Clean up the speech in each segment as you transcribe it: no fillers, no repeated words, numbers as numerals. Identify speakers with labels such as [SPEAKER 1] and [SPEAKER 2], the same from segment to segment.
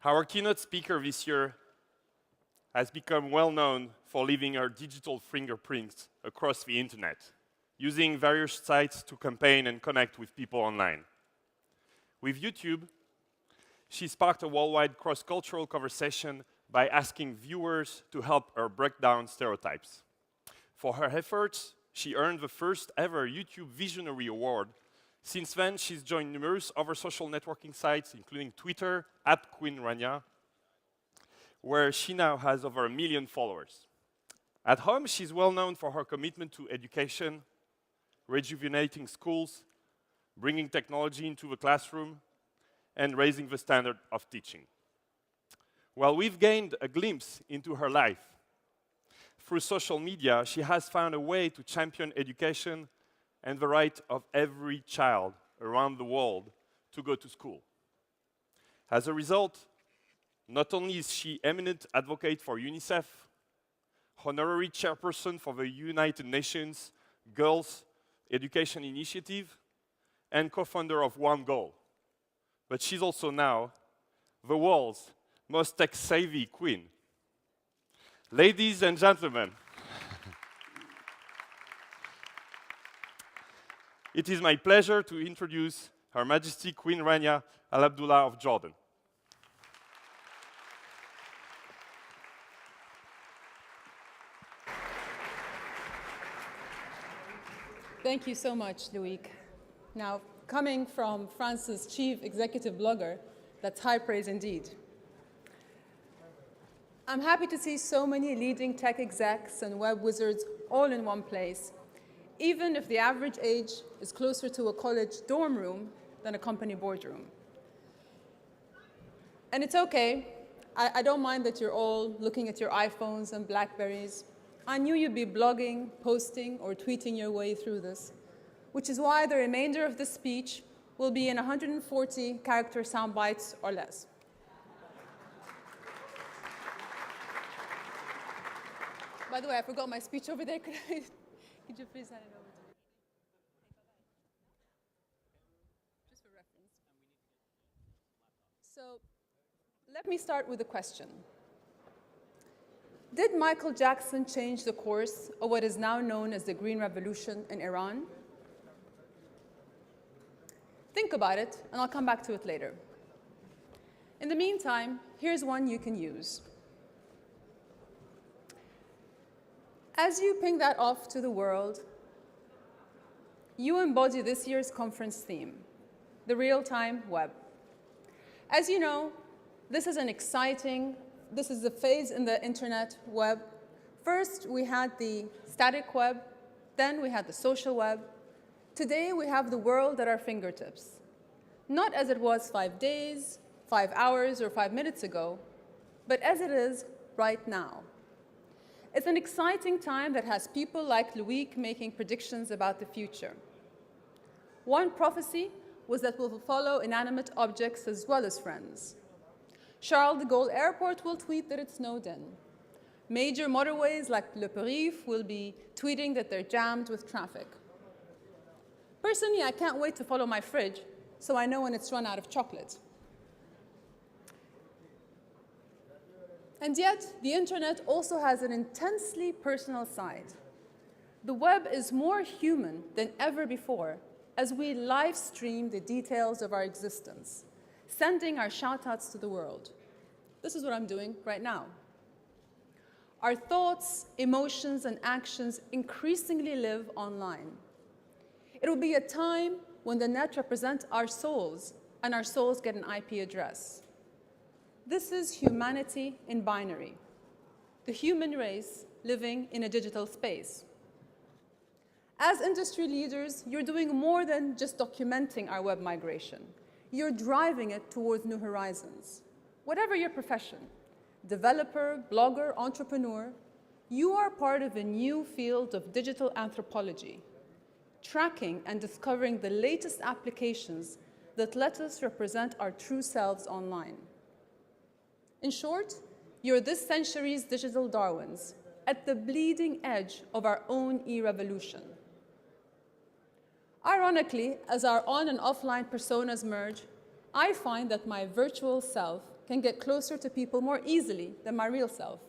[SPEAKER 1] Our keynote speaker this year has become well known for leaving her digital fingerprints across the internet, using various sites to campaign and connect with people online. With YouTube, she sparked a worldwide cross-cultural conversation by asking viewers to help her break down stereotypes. For her efforts, she earned the first ever YouTube Visionary Award. Since then, she's joined numerous other social networking sites, including Twitter, @Rania, where she now has over 1 million followers. At home, she's well known for her commitment to education, rejuvenating schools, bringing technology into the classroom, and raising the standard of teaching. Well, we've gained a glimpse into her life. Through social media, she has found a way to champion education and the right of every child around the world to go to school. As a result, not only is she eminent advocate for UNICEF, honorary chairperson for the United Nations Girls Education Initiative, and co-founder of One Goal, but she's also now the world's most tech-savvy queen. Ladies and gentlemen, it is my pleasure to introduce Her Majesty Queen Rania Al Abdullah of Jordan.
[SPEAKER 2] Thank you so much, Loïc. Now, coming from France's chief executive blogger, that's high praise indeed. I'm happy to see so many leading tech execs and web wizards all in one place, even if the average age is closer to a college dorm room than a company boardroom. And it's okay. I don't mind that you're all looking at your iPhones and Blackberries. I knew you'd be blogging, posting, or tweeting your way through this, which is why the remainder of this speech will be in 140 character sound bites or less. By the way, I forgot my speech over there. Could you please hand it over to me? Just for reference. So let me start with a question. Did Michael Jackson change the course of what is now known as the Green Revolution in Iran? Think about it, and I'll come back to it later. In the meantime, here's one you can use. As you ping that off to the world, you embody this year's conference theme, the real-time web. As you know, this is a phase in the internet web. First, we had the static web, then we had the social web. Today, we have the world at our fingertips. Not as it was 5 days, 5 hours, or 5 minutes ago, but as it is right now. It's an exciting time that has people like Loïc making predictions about the future. One prophecy was that we'll follow inanimate objects as well as friends. Charles de Gaulle Airport will tweet that it snowed in. Major motorways like Le Périph will be tweeting that they're jammed with traffic. Personally, I can't wait to follow my fridge so I know when it's run out of chocolate. And yet, the internet also has an intensely personal side. The web is more human than ever before as we live stream the details of our existence, sending our shout-outs to the world. This is what I'm doing right now. Our thoughts, emotions, and actions increasingly live online. It will be a time when the net represents our souls, and our souls get an IP address. This is humanity in binary, the human race living in a digital space. As industry leaders, you're doing more than just documenting our web migration. You're driving it towards new horizons. Whatever your profession, developer, blogger, entrepreneur, you are part of a new field of digital anthropology, tracking and discovering the latest applications that let us represent our true selves online. In short, you're this century's digital Darwins, at the bleeding edge of our own e-revolution. Ironically, as our on and offline personas merge, I find that my virtual self can get closer to people more easily than my real self.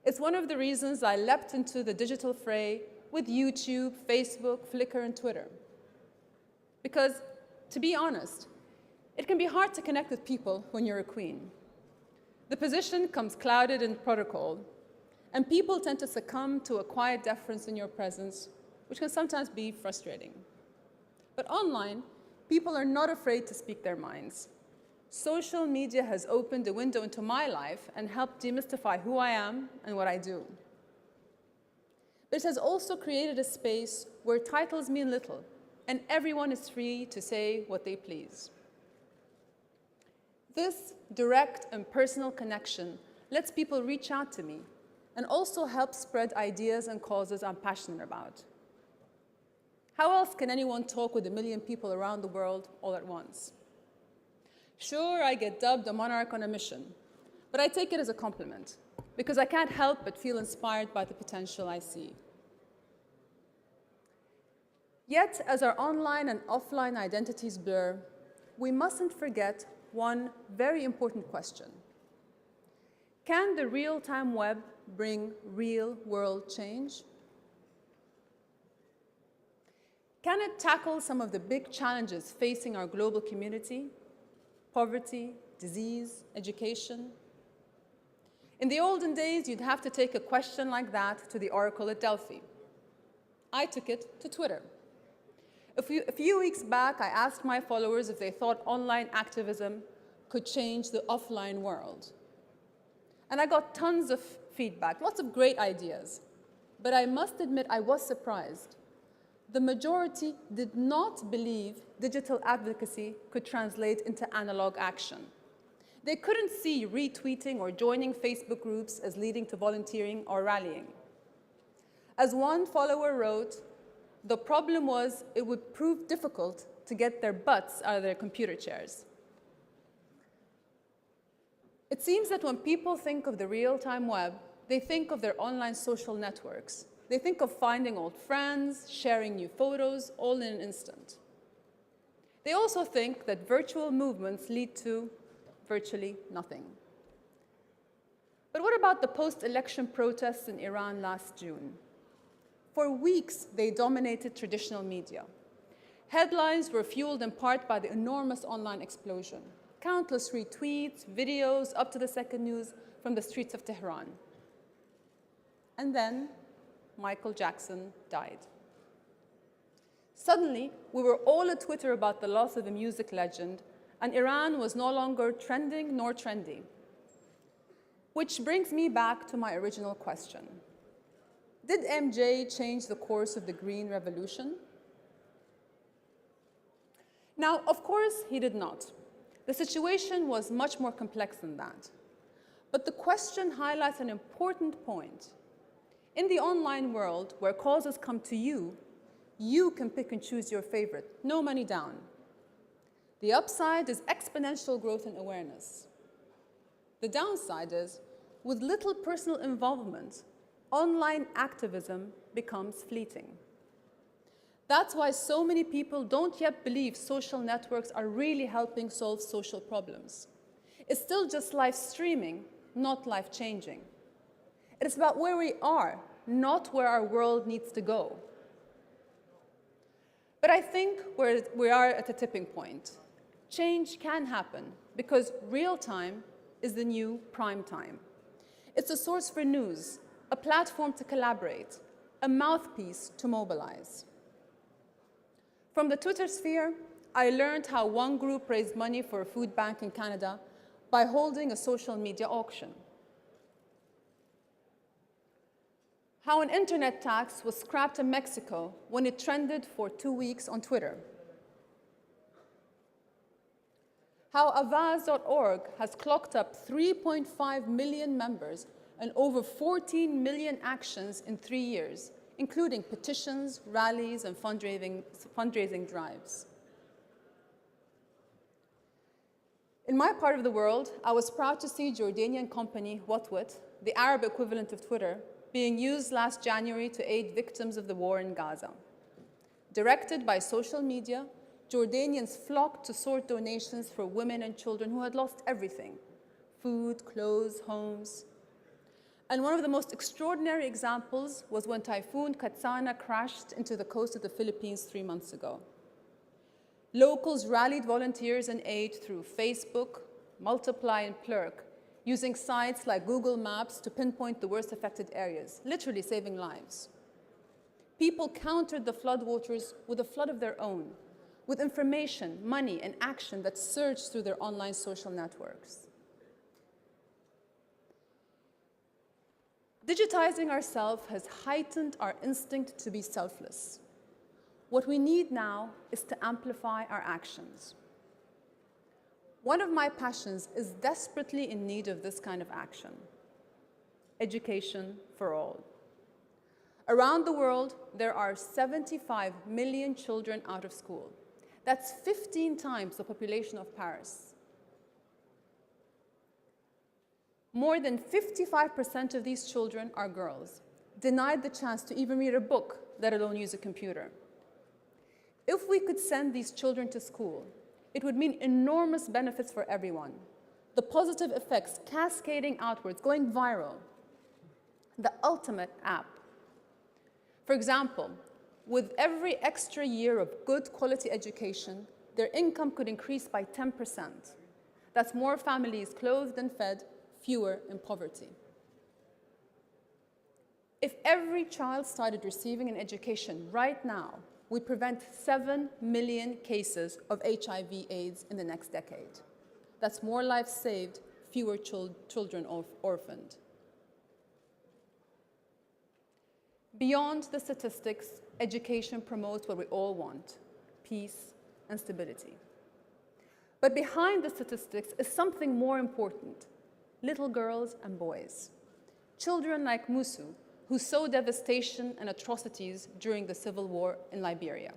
[SPEAKER 2] It's one of the reasons I leapt into the digital fray with YouTube, Facebook, Flickr, and Twitter. Because, to be honest, it can be hard to connect with people when you're a queen. The position comes clouded in protocol, and people tend to succumb to a quiet deference in your presence, which can sometimes be frustrating. But online, people are not afraid to speak their minds. Social media has opened a window into my life and helped demystify who I am and what I do. But it has also created a space where titles mean little, and everyone is free to say what they please. This direct and personal connection lets people reach out to me and also helps spread ideas and causes I'm passionate about. How else can anyone talk with 1 million people around the world all at once? Sure, I get dubbed a monarch on a mission, but I take it as a compliment because I can't help but feel inspired by the potential I see. Yet, as our online and offline identities blur, we mustn't forget one very important question. Can the real-time web bring real-world change? Can it tackle some of the big challenges facing our global community? Poverty, disease, education? In the olden days, you'd have to take a question like that to the oracle at Delphi. I took it to Twitter. A few weeks back, I asked my followers if they thought online activism could change the offline world. And I got tons of feedback, lots of great ideas. But I must admit, I was surprised. The majority did not believe digital advocacy could translate into analog action. They couldn't see retweeting or joining Facebook groups as leading to volunteering or rallying. As one follower wrote, the problem was it would prove difficult to get their butts out of their computer chairs. It seems that when people think of the real-time web, they think of their online social networks. They think of finding old friends, sharing new photos, all in an instant. They also think that virtual movements lead to virtually nothing. But what about the post-election protests in Iran last June? For weeks, they dominated traditional media. Headlines were fueled in part by the enormous online explosion. Countless retweets, videos, up to the second news from the streets of Tehran. And then Michael Jackson died. Suddenly, we were all at Twitter about the loss of a music legend, and Iran was no longer trending nor trendy. Which brings me back to my original question. Did MJ change the course of the Green Revolution? Now, of course, he did not. The situation was much more complex than that. But the question highlights an important point. In the online world, where causes come to you, you can pick and choose your favorite, no money down. The upside is exponential growth and awareness. The downside is, with little personal involvement, online activism becomes fleeting. That's why so many people don't yet believe social networks are really helping solve social problems. It's still just live streaming, not life-changing. It is about where we are, not where our world needs to go. But I think we are at a tipping point. Change can happen because real time is the new prime time. It's a source for news, a platform to collaborate, a mouthpiece to mobilize. From the Twitter sphere, I learned how one group raised money for a food bank in Canada by holding a social media auction. How an internet tax was scrapped in Mexico when it trended for 2 weeks on Twitter. How Avaz.org has clocked up 3.5 million members and over 14 million actions in 3 years, including petitions, rallies, and fundraising drives. In my part of the world, I was proud to see Jordanian company Whatwit, the Arab equivalent of Twitter, being used last January to aid victims of the war in Gaza. Directed by social media, Jordanians flocked to sort donations for women and children who had lost everything, food, clothes, homes. And one of the most extraordinary examples was when Typhoon Katsana crashed into the coast of the Philippines 3 months ago. Locals rallied volunteers and aid through Facebook, Multiply, and Plurk, using sites like Google Maps to pinpoint the worst affected areas, literally saving lives. People countered the floodwaters with a flood of their own, with information, money, and action that surged through their online social networks. Digitizing ourselves has heightened our instinct to be selfless. What we need now is to amplify our actions. One of my passions is desperately in need of this kind of action: education for all. Around the world, there are 75 million children out of school. That's 15 times the population of Paris. More than 55% of these children are girls, denied the chance to even read a book, let alone use a computer. If we could send these children to school, it would mean enormous benefits for everyone. The positive effects cascading outwards, going viral. The ultimate app. For example, with every extra year of good quality education, their income could increase by 10%. That's more families clothed and fed, fewer in poverty. If every child started receiving an education right now, we prevent 7 million cases of HIV/AIDS in the next decade. That's more lives saved, fewer children orphaned. Beyond the statistics, education promotes what we all want: peace and stability. But behind the statistics is something more important: little girls and boys. Children like Musu, who sowed devastation and atrocities during the civil war in Liberia.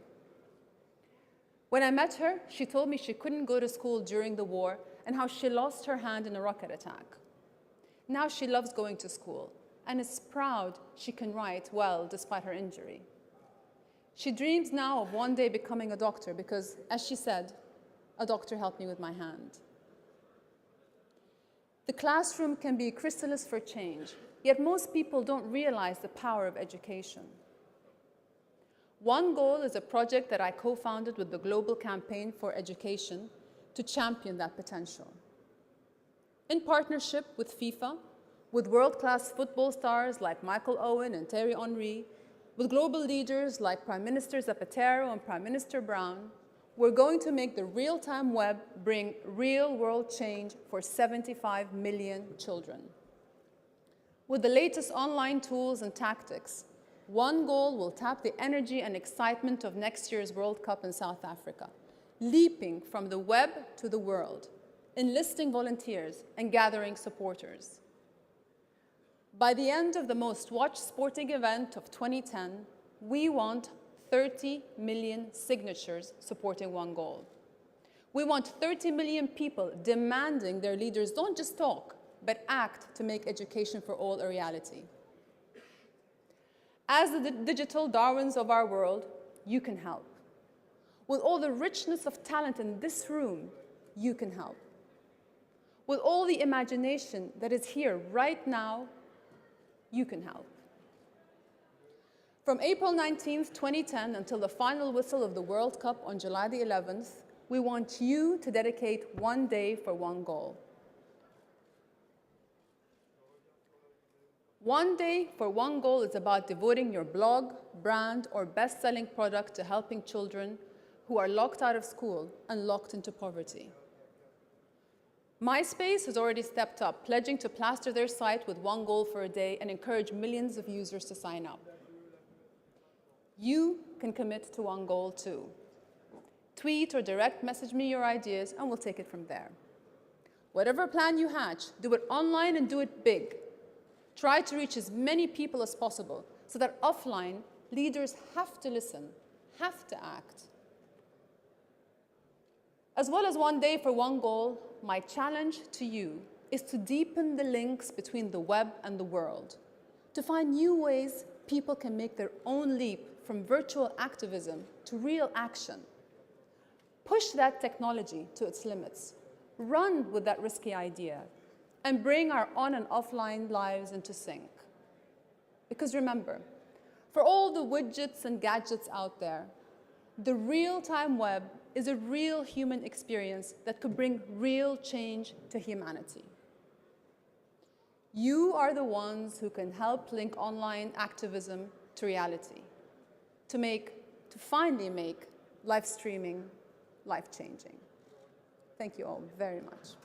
[SPEAKER 2] When I met her, she told me she couldn't go to school during the war and how she lost her hand in a rocket attack. Now she loves going to school and is proud she can write well despite her injury. She dreams now of one day becoming a doctor because, as she said, a doctor helped me with my hand. The classroom can be a chrysalis for change, yet most people don't realize the power of education. One Goal is a project that I co-founded with the Global Campaign for Education to champion that potential. In partnership with FIFA, with world-class football stars like Michael Owen and Thierry Henry, with global leaders like Prime Minister Zapatero and Prime Minister Brown, we're going to make the real-time web bring real-world change for 75 million children. With the latest online tools and tactics, One Goal will tap the energy and excitement of next year's World Cup in South Africa, leaping from the web to the world, enlisting volunteers and gathering supporters. By the end of the most watched sporting event of 2010, we want 30 million signatures supporting One Goal. We want 30 million people demanding their leaders don't just talk, but act to make education for all a reality. As the digital Darwins of our world, you can help. With all the richness of talent in this room, you can help. With all the imagination that is here right now, you can help. From April 19th, 2010 until the final whistle of the World Cup on July the 11th, we want you to dedicate one day for One Goal. One day for One Goal is about devoting your blog, brand, or best-selling product to helping children who are locked out of school and locked into poverty. MySpace has already stepped up, pledging to plaster their site with One Goal for a day and encourage millions of users to sign up. You can commit to One Goal too. Tweet or direct message me your ideas and we'll take it from there. Whatever plan you hatch, do it online and do it big. Try to reach as many people as possible so that offline, leaders have to listen, have to act. As well as one day for One Goal, my challenge to you is to deepen the links between the web and the world, to find new ways people can make their own leap from virtual activism to real action. Push that technology to its limits. Run with that risky idea. and bring our on and offline lives into sync. Because remember, for all the widgets and gadgets out there, the real-time web is a real human experience that could bring real change to humanity. You are the ones who can help link online activism to reality, to finally make live streaming life-changing. Thank you all very much.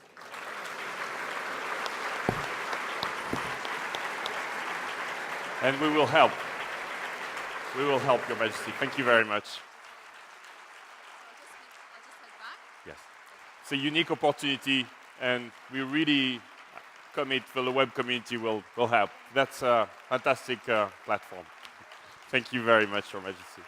[SPEAKER 1] And we will help. We will help, Your Majesty. Thank you very much. Yes. It's a unique opportunity, and we really commit for the web community will help. That's a fantastic platform. Thank you very much, Your Majesty.